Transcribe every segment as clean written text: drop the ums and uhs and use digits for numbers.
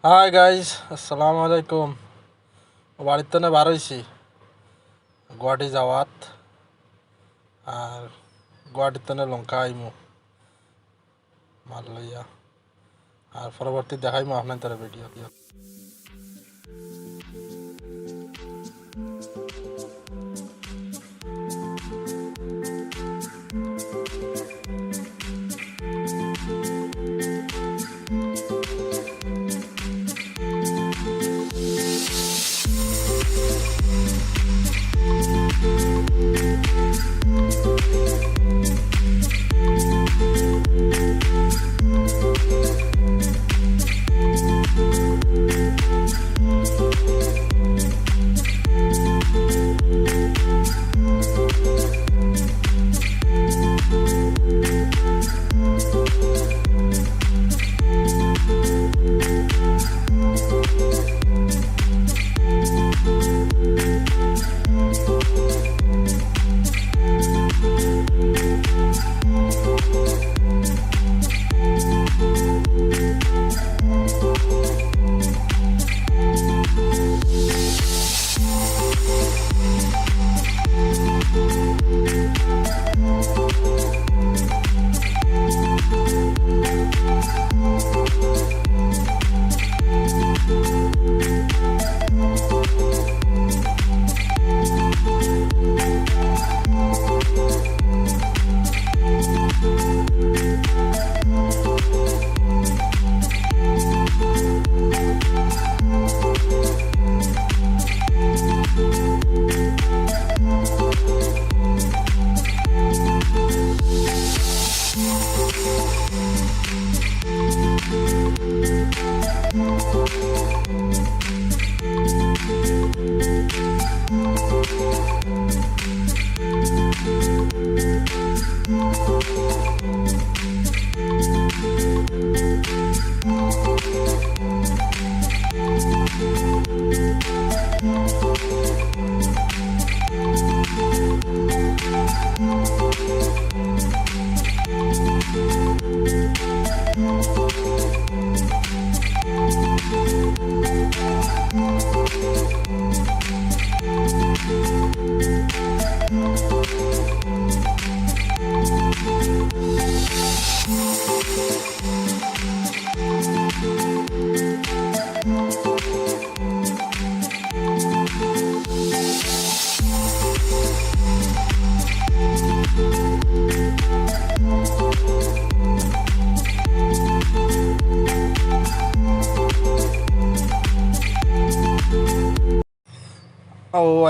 Hi guys, আসসালামু আলাইকুম। বাড়িতে না বার হয়েছি গুয়াহাটি যাওয়াত। আর গুয়াহাটিতে না লঙ্কা আইমু মাল লইয়া। আর পরবর্তী দেখাইমু আপনার তারা ভিডিও।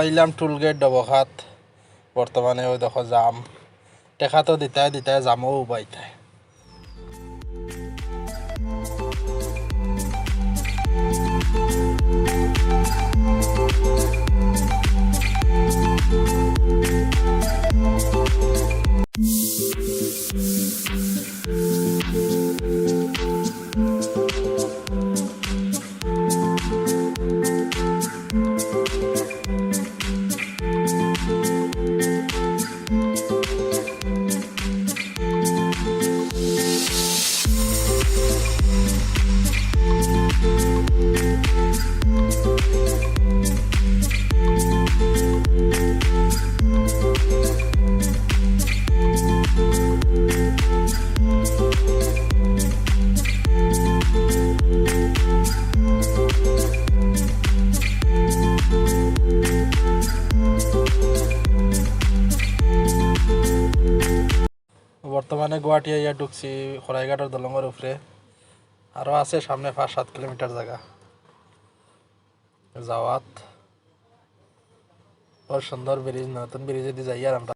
আইলাম টুলগেট ডবখাত। বর্তমানে ওই দেখো জাম, টেকা তো দিতাই দিতাই জামও উবাইতাই। বর্তমানে গুয়াহাটি আইয়া ঢুকছি খরাইঘাটের দলঙের উপরে। আরও আছে সামনে 5-7 কিলোমিটার জায়গা যাওয়াত। বহুত সুন্দর ব্রিজ, নতুন ব্রিজ যদি যাই আর আমরা।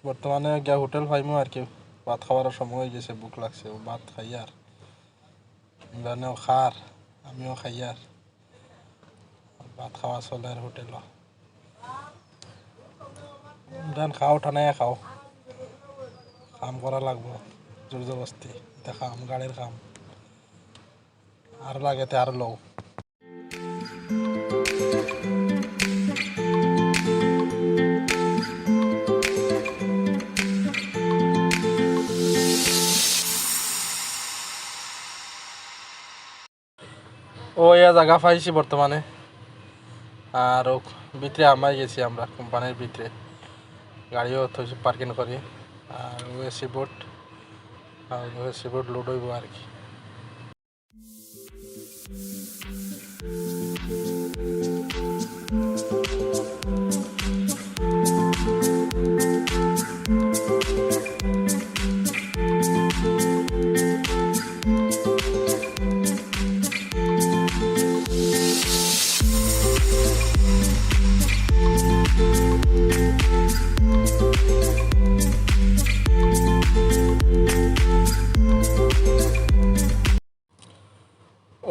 বর্তমানে গিয়া হোটেল পাইমু আর কি, ভাত খাওয়ার সময় হয়ে গেছে, ভুক লাগছে, ভাত খাই আর ইমরানেও খার, আমিও খাই আর ভাত খাওয়া চলে আর হোটেল। ইমরান খাও, ঠানায় খাও, কাম করা লাগবো জোর জবস্তি, এটা খাম গাড়ির কাম, আর লাগেতে আর লও। ও ইয়া জায়গা পাইছি বর্তমানে, আর ভিতরে আমাই গেছি আমরা কোম্পানির ভিতরে, গাড়িও থইছি পার্কিং করি, আর এসি বোট, আর এসি বোট লোড হইব আর কি।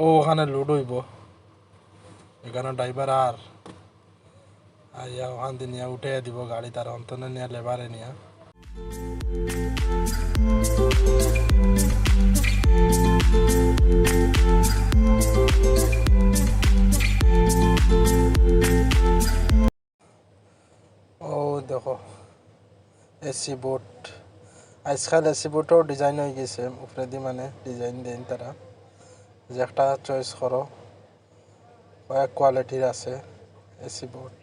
ওখানে লোড হইব, এখানে ড্রাইভার আর আইয়া ওখান দিয়ে নিয়ে উঠে দিব গাড়ি, তার অন্তনে নিয়ে লেবারে নিয়ে। ও দেখো এসি বোট, আজকাল এসি বোটও ডিজাইন হয়ে গেছে উপরে দিয়ে, মানে ডিজাইন দেন তারা, যে একটা চয়েস করো, কয়েক কোয়ালিটির আছে এসি বোট।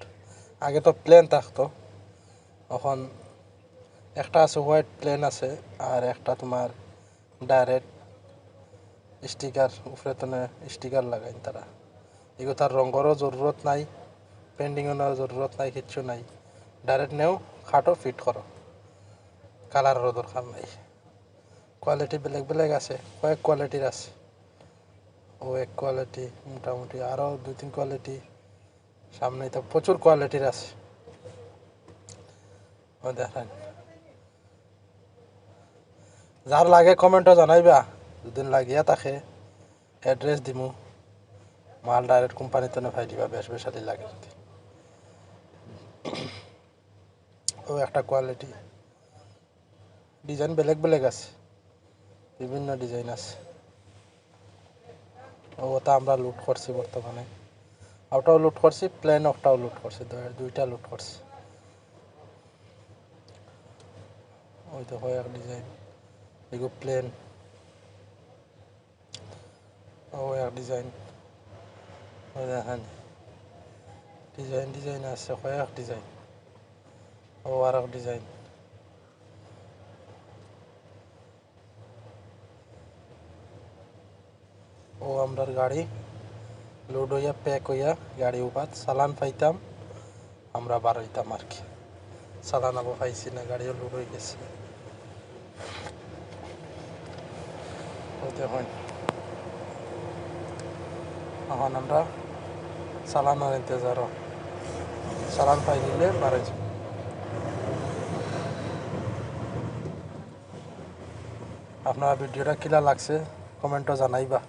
আগে তো প্লেন থাকতো, এখন একটা আছে হোয়াইট প্লেন আছে, আর একটা তোমার ডাইরেক্ট স্টিকার, উপরে তো স্টিকার লাগাই তারা। এগুলো তার রঙেরও জরুরত নাই, পেন্টিংও নেওয়ার জরুরত নাই, কিচ্ছু নাই, ডাইরেক্ট নেও খাটো ফিট করো, কালারেরও দরকার নাই। কোয়ালিটি বেলেগ বেলেগ আছে, কয়েক কোয়ালিটির আছে, ও এক কোয়ালিটি, মোটামুটি আরও 2-3 কোয়ালিটি, সামনে তো প্রচুর কোয়ালিটির আছে। ও দেখেন, যার লাগে কমেন্টও জানাইবা, দুদিন লাগিয়া থাকে অ্যাড্রেস দিমু, মাল ডাইরেক্ট কোম্পানিতে পাই দিবা, বেশ বেশালি লাগে। ও একটা কোয়ালিটি, ডিজাইন বেলেগ বেলেগ আছে, বিভিন্ন ডিজাইন আছে। ওটা আমরা লুট করছি বর্তমানে, ওটাও লুট করছি, প্লেন ওটাও লুট করছি, দুইটা লুট করছি। ওই তো হয় এক ডিজাইন, এগুলো প্লেন, ও এক ডিজাইন, ওই দেখেন ডিজাইন ডিজাইন আছে, কয়েক ডিজাইন, ও আর এক ডিজাইন। ও আমরার গাড়ি লোড হইয়া প্যাক হইয়া গাড়ি উপাত চালান পাইতাম, আমরা বার হইতাম আর কি, চালান আবার পাইছি না, গাড়িও লোড হয়ে গেছে। দেখুন এখন আমরা চালানোর ইন্তজারও, চালান পাই নিলে বার হয়ে যাব। আপনারা ভিডিওটা কিলা লাগছে কমেন্টও জানাইবা।